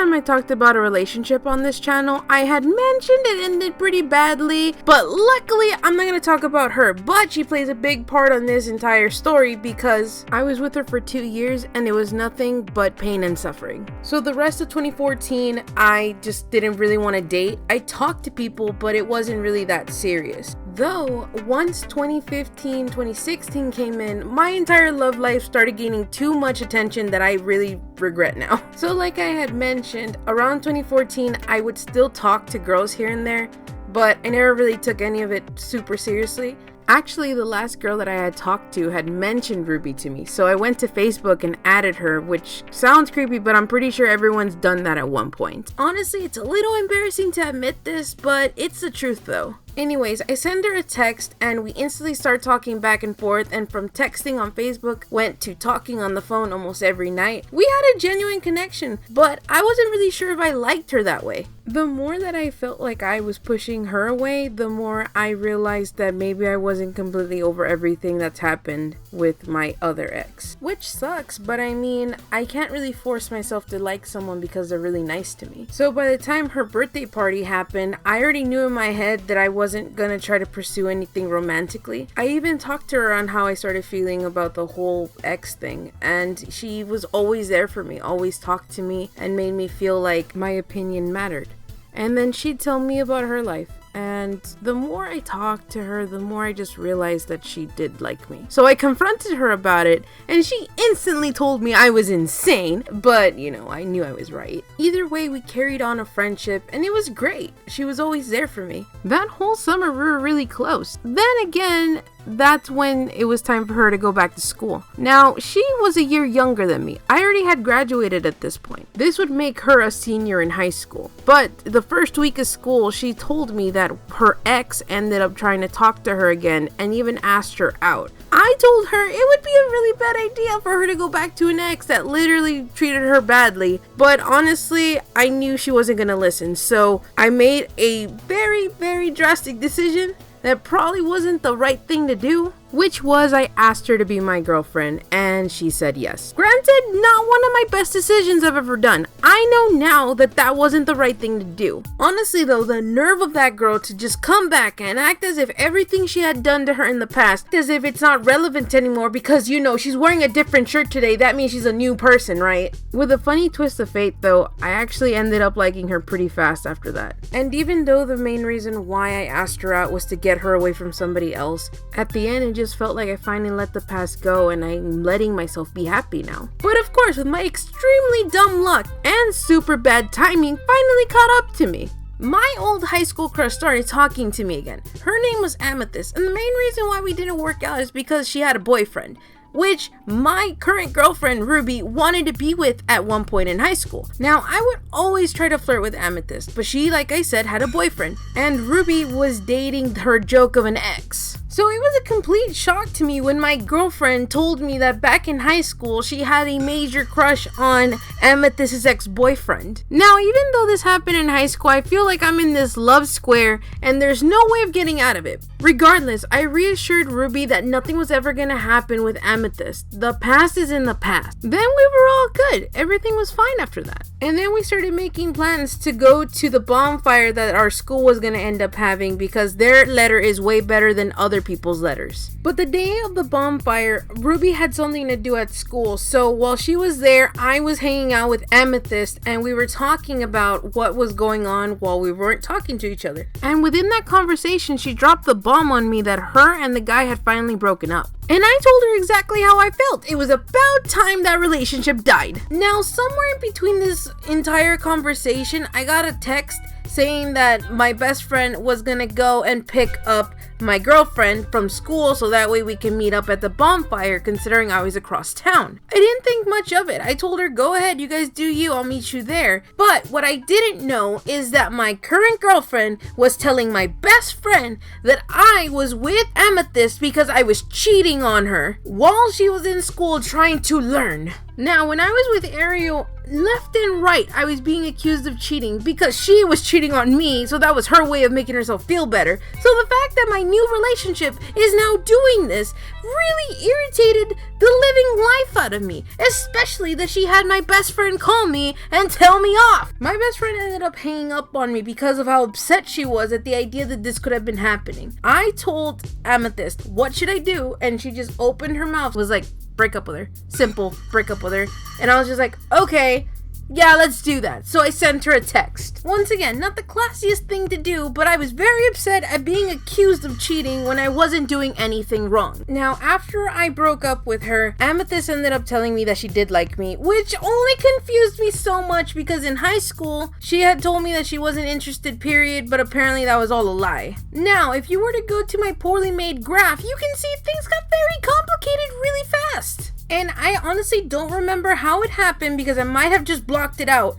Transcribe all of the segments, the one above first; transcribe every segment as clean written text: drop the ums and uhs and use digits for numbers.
time I talked about a relationship on this channel, I had mentioned it ended pretty badly, but luckily I'm not going to talk about her, but she plays a big part on this entire story because I was with her for 2 years and it was nothing but pain and suffering. So the rest of 2014, I just didn't really want to date. I talked to people, but it wasn't really that serious. Though, once 2015, 2016 came in, my entire love life started gaining too much attention that I really regret now. So like I had mentioned, around 2014, I would still talk to girls here and there, but I never really took any of it super seriously. Actually, the last girl that I had talked to had mentioned Ruby to me, so I went to Facebook and added her, which sounds creepy, but I'm pretty sure everyone's done that at one point. Honestly, it's a little embarrassing to admit this, but it's the truth though. Anyways, I send her a text and we instantly start talking back and forth, and from texting on Facebook went to talking on the phone almost every night. We had a genuine connection, but I wasn't really sure if I liked her that way. The more that I felt like I was pushing her away, the more I realized that maybe I wasn't completely over everything that's happened with my other ex. Which sucks, but I mean, I can't really force myself to like someone because they're really nice to me. So by the time her birthday party happened, I already knew in my head that I wasn't gonna try to pursue anything romantically. I even talked to her on how I started feeling about the whole ex thing, and she was always there for me, always talked to me and made me feel like my opinion mattered. And then she'd tell me about her life. And the more I talked to her, the more I just realized that she did like me. So I confronted her about it, and she instantly told me I was insane, but you know, I knew I was right. Either way, we carried on a friendship, and it was great. She was always there for me. That whole summer, we were really close. Then again, that's when it was time for her to go back to school. Now, she was a year younger than me. I already had graduated at this point. This would make her a senior in high school. But the first week of school, she told me that her ex ended up trying to talk to her again and even asked her out. I told her it would be a really bad idea for her to go back to an ex that literally treated her badly. But honestly, I knew she wasn't gonna listen. So I made a very, very drastic decision that probably wasn't the right thing to do, which was I asked her to be my girlfriend, and she said yes. Granted, not one of my best decisions I've ever done. I know now that that wasn't the right thing to do. Honestly though, the nerve of that girl to just come back and act as if everything she had done to her in the past, as if it's not relevant anymore because, you know, she's wearing a different shirt today, that means she's a new person, right? With a funny twist of fate though, I actually ended up liking her pretty fast after that. And even though the main reason why I asked her out was to get her away from somebody else, at the end it just felt like I finally let the past go and I'm letting myself be happy now. But of course, with my extremely dumb luck and super bad timing finally caught up to me. My old high school crush started talking to me again. Her name was Amethyst, and the main reason why we didn't work out is because she had a boyfriend, which my current girlfriend Ruby wanted to be with at one point in high school. Now, I would always try to flirt with Amethyst, but she, like I said, had a boyfriend, and Ruby was dating her joke of an ex. So it was a complete shock to me when my girlfriend told me that back in high school, she had a major crush on Amethyst's ex-boyfriend. Now, even though this happened in high school, I feel like I'm in this love square and there's no way of getting out of it. Regardless, I reassured Ruby that nothing was ever gonna happen with Amethyst. The past is in the past. Then we were all good. Everything was fine after that. And then we started making plans to go to the bonfire that our school was gonna end up having because their letter is way better than other people's letters. But the day of the bonfire, Ruby had something to do at school, so while she was there, I was hanging out with Amethyst and we were talking about what was going on while we weren't talking to each other. And within that conversation, she dropped the bomb on me that her and the guy had finally broken up. And I told her exactly how I felt. It was about time that relationship died. Now, somewhere in between this entire conversation, I got a text saying that my best friend was gonna go and pick up my girlfriend from school so that way we can meet up at the bonfire, considering I was across town. I didn't think much of it. I told her, go ahead, you guys do you, I'll meet you there. But what I didn't know is that my current girlfriend was telling my best friend that I was with Amethyst because I was cheating on her while she was in school trying to learn. Now, when I was with Ariel, left and right, I was being accused of cheating because she was cheating on me, so that was her way of making herself feel better. So the fact that my new relationship is now doing this really irritated the living life out of me, especially that she had my best friend call me and tell me off. My best friend ended up hanging up on me because of how upset she was at the idea that this could have been happening. I told Amethyst, what should I do? And she just opened her mouth, was like, break up with her. Simple, break up with her. And I was just like, okay, yeah, let's do that. So I sent her a text. Once again, not the classiest thing to do, but I was very upset at being accused of cheating when I wasn't doing anything wrong. Now, after I broke up with her, Amethyst ended up telling me that she did like me, which only confused me so much because in high school, she had told me that she wasn't interested, period, but apparently that was all a lie. Now, if you were to go to my poorly made graph, you can see things got very complicated really fast. And I honestly don't remember how it happened because I might have just blocked it out,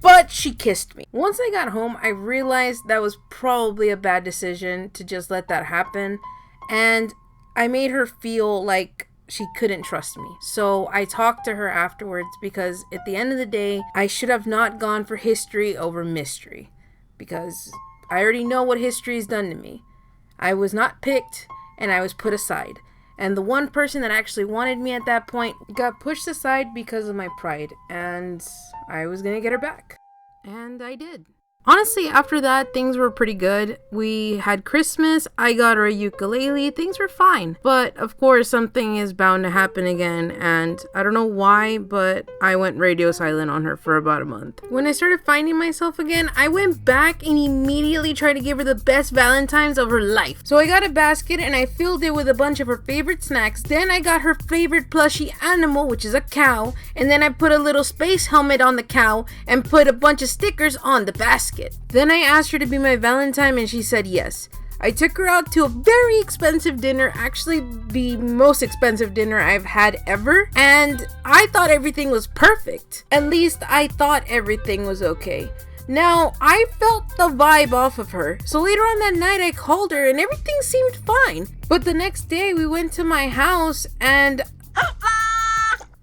but she kissed me. Once I got home, I realized that was probably a bad decision to just let that happen, and I made her feel like she couldn't trust me. So I talked to her afterwards because at the end of the day, I should have not gone for history over mystery because I already know what history has done to me. I was not picked and I was put aside. And the one person that actually wanted me at that point got pushed aside because of my pride. And I was gonna get her back. And I did. Honestly, after that, things were pretty good. We had Christmas, I got her a ukulele, things were fine. But of course, something is bound to happen again, and I don't know why, but I went radio silent on her for about a month. When I started finding myself again, I went back and immediately tried to give her the best Valentine's of her life. So I got a basket and I filled it with a bunch of her favorite snacks. Then I got her favorite plushie animal, which is a cow, and then I put a little space helmet on the cow and put a bunch of stickers on the basket. Then I asked her to be my Valentine and she said yes. I took her out to a very expensive dinner, actually the most expensive dinner I've had ever, and I thought everything was perfect. At least I thought everything was okay. Now, I felt the vibe off of her, so later on that night I called her and everything seemed fine. But the next day we went to my house and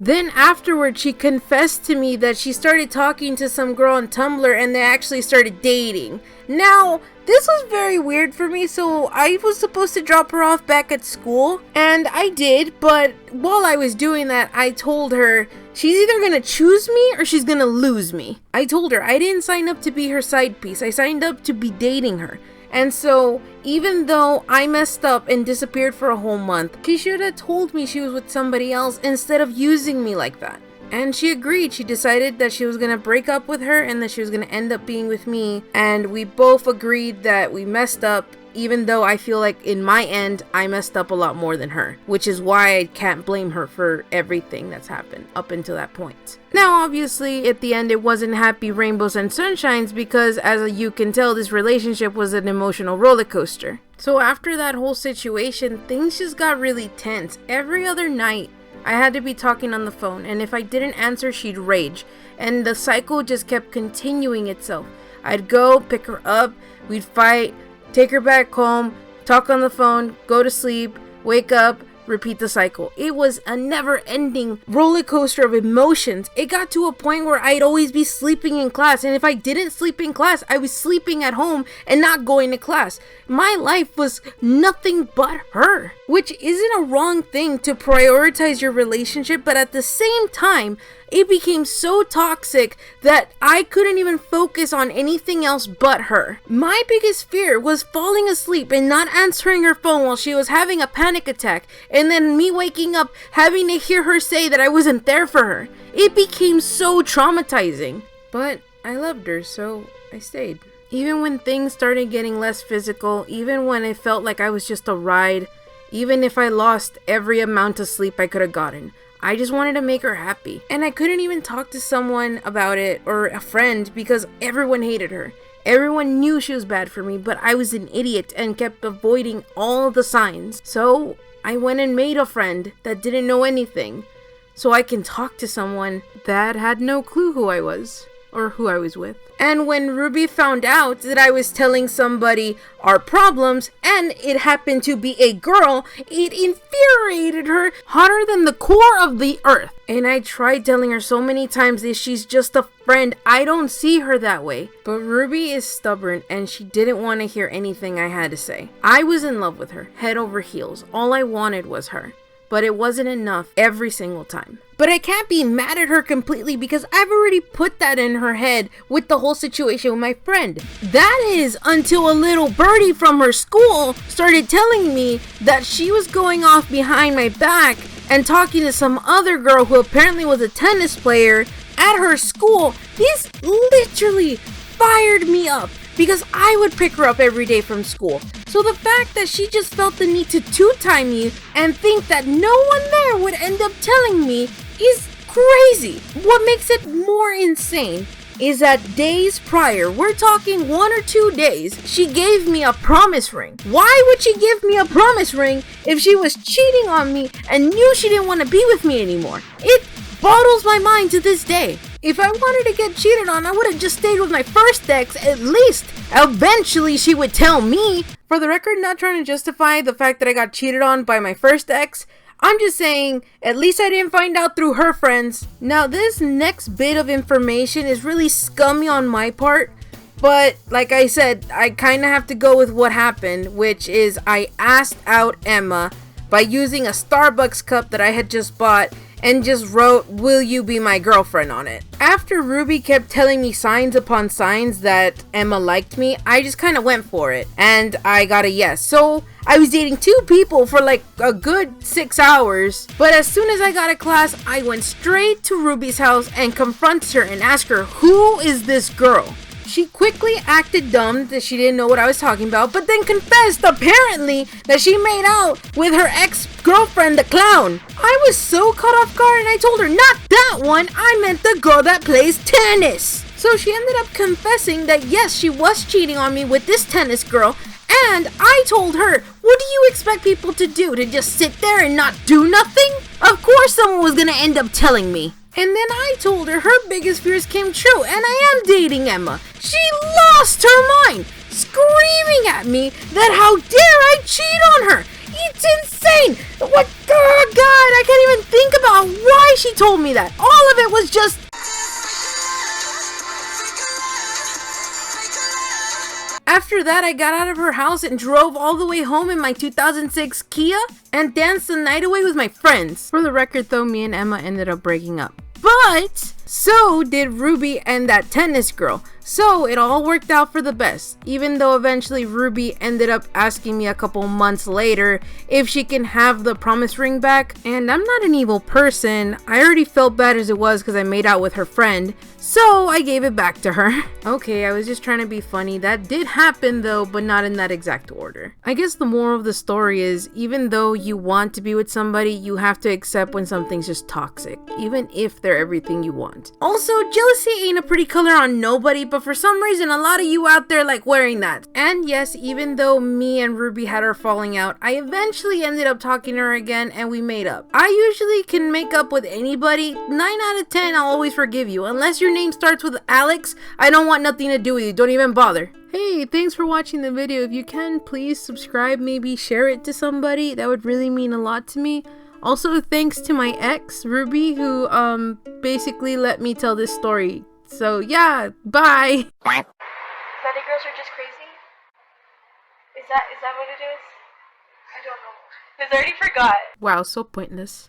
then afterward, she confessed to me that she started talking to some girl on Tumblr and they actually started dating. Now, this was very weird for me, so I was supposed to drop her off back at school, and I did, but while I was doing that, I told her she's either gonna choose me or she's gonna lose me. I told her I didn't sign up to be her side piece, I signed up to be dating her. And so, even though I messed up and disappeared for a whole month, she should have told me she was with somebody else instead of using me like that. And she agreed. She decided that she was going to break up with her and that she was going to end up being with me. And we both agreed that we messed up, even though I feel like in my end, I messed up a lot more than her. Which is why I can't blame her for everything that's happened up until that point. Now, obviously, at the end, it wasn't happy rainbows and sunshines because, as you can tell, this relationship was an emotional roller coaster. So after that whole situation, things just got really tense. Every other night, I had to be talking on the phone, and if I didn't answer, she'd rage. And the cycle just kept continuing itself. I'd go, pick her up, we'd fight, take her back home, talk on the phone, go to sleep, wake up, repeat the cycle. It was a never-ending roller coaster of emotions. It got to a point where I'd always be sleeping in class, and if I didn't sleep in class, I was sleeping at home and not going to class. My life was nothing but her, which isn't a wrong thing to prioritize your relationship, but at the same time, it became so toxic that I couldn't even focus on anything else but her. My biggest fear was falling asleep and not answering her phone while she was having a panic attack, and then me waking up having to hear her say that I wasn't there for her. It became so traumatizing. But I loved her, so I stayed. Even when things started getting less physical, even when it felt like I was just a ride, even if I lost every amount of sleep I could have gotten, I just wanted to make her happy. And I couldn't even talk to someone about it or a friend because everyone hated her. Everyone knew she was bad for me, but I was an idiot and kept avoiding all the signs. So I went and made a friend that didn't know anything, so I can talk to someone that had no clue who I was or who I was with. And when Ruby found out that I was telling somebody our problems and it happened to be a girl, it infuriated her hotter than the core of the earth. And I tried telling her so many times that she's just a friend. I don't see her that way. But Ruby is stubborn and she didn't want to hear anything I had to say. I was in love with her, head over heels. All I wanted was her. But it wasn't enough every single time. But I can't be mad at her completely because I've already put that in her head with the whole situation with my friend. That is until a little birdie from her school started telling me that she was going off behind my back and talking to some other girl who apparently was a tennis player at her school. This literally fired me up because I would pick her up every day from school. So the fact that she just felt the need to two-time me and think that no one there would end up telling me is crazy. What makes it more insane is that days prior, we're talking 1 or 2 days, she gave me a promise ring. Why would she give me a promise ring if she was cheating on me and knew she didn't want to be with me anymore? It boggles my mind to this day. If I wanted to get cheated on, I would have just stayed with my first ex. At least eventually she would tell me. For the record, not trying to justify the fact that I got cheated on by my first ex. I'm just saying, at least I didn't find out through her friends. Now, this next bit of information is really scummy on my part. But like I said, I kind of have to go with what happened, which is I asked out Emma by using a Starbucks cup that I had just bought and just wrote, "Will you be my girlfriend?" on it. After Ruby kept telling me signs upon signs that Emma liked me, I just kind of went for it and I got a yes. So I was dating 2 people for like a good 6 hours. But as soon as I got to class, I went straight to Ruby's house and confronted her and asked her, "Who is this girl?" She quickly acted dumb that she didn't know what I was talking about, but then confessed apparently that she made out with her ex-girlfriend, the clown. I was so caught off guard and I told her, "Not that one, I meant the girl that plays tennis." So she ended up confessing that yes, she was cheating on me with this tennis girl. And I told her, what do you expect people to do? To just sit there and not do nothing? Of course someone was gonna end up telling me. And then I told her her biggest fears came true and I am dating Emma. She lost her mind, screaming at me that how dare I cheat on her. It's insane. What? Oh God, I can't even think about why she told me that. All of it was just... After that, I got out of her house and drove all the way home in my 2006 Kia and danced the night away with my friends. For the record though, me and Emma ended up breaking up. But so did Ruby and that tennis girl. So it all worked out for the best, even though eventually Ruby ended up asking me a couple months later if she can have the promise ring back. And I'm not an evil person. I already felt bad as it was because I made out with her friend. So I gave it back to her. Okay, I was just trying to be funny. That did happen though, but not in that exact order. I guess the moral of the story is, even though you want to be with somebody, you have to accept when something's just toxic, even if they're everything you want. Also, jealousy ain't a pretty color on nobody, but for some reason, a lot of you out there like wearing that. And yes, even though me and Ruby had our falling out, I eventually ended up talking to her again and we made up. I usually can make up with anybody. 9 out of 10, I'll always forgive you. Unless your name starts with Alex, I don't want nothing to do with you. Don't even bother. Hey, thanks for watching the video. If you can, please subscribe, maybe share it to somebody. That would really mean a lot to me. Also, thanks to my ex, Ruby, who basically let me tell this story. So yeah, bye. Valley girls are just crazy? Is that what it is? I don't know. Because I already forgot. Wow, so pointless.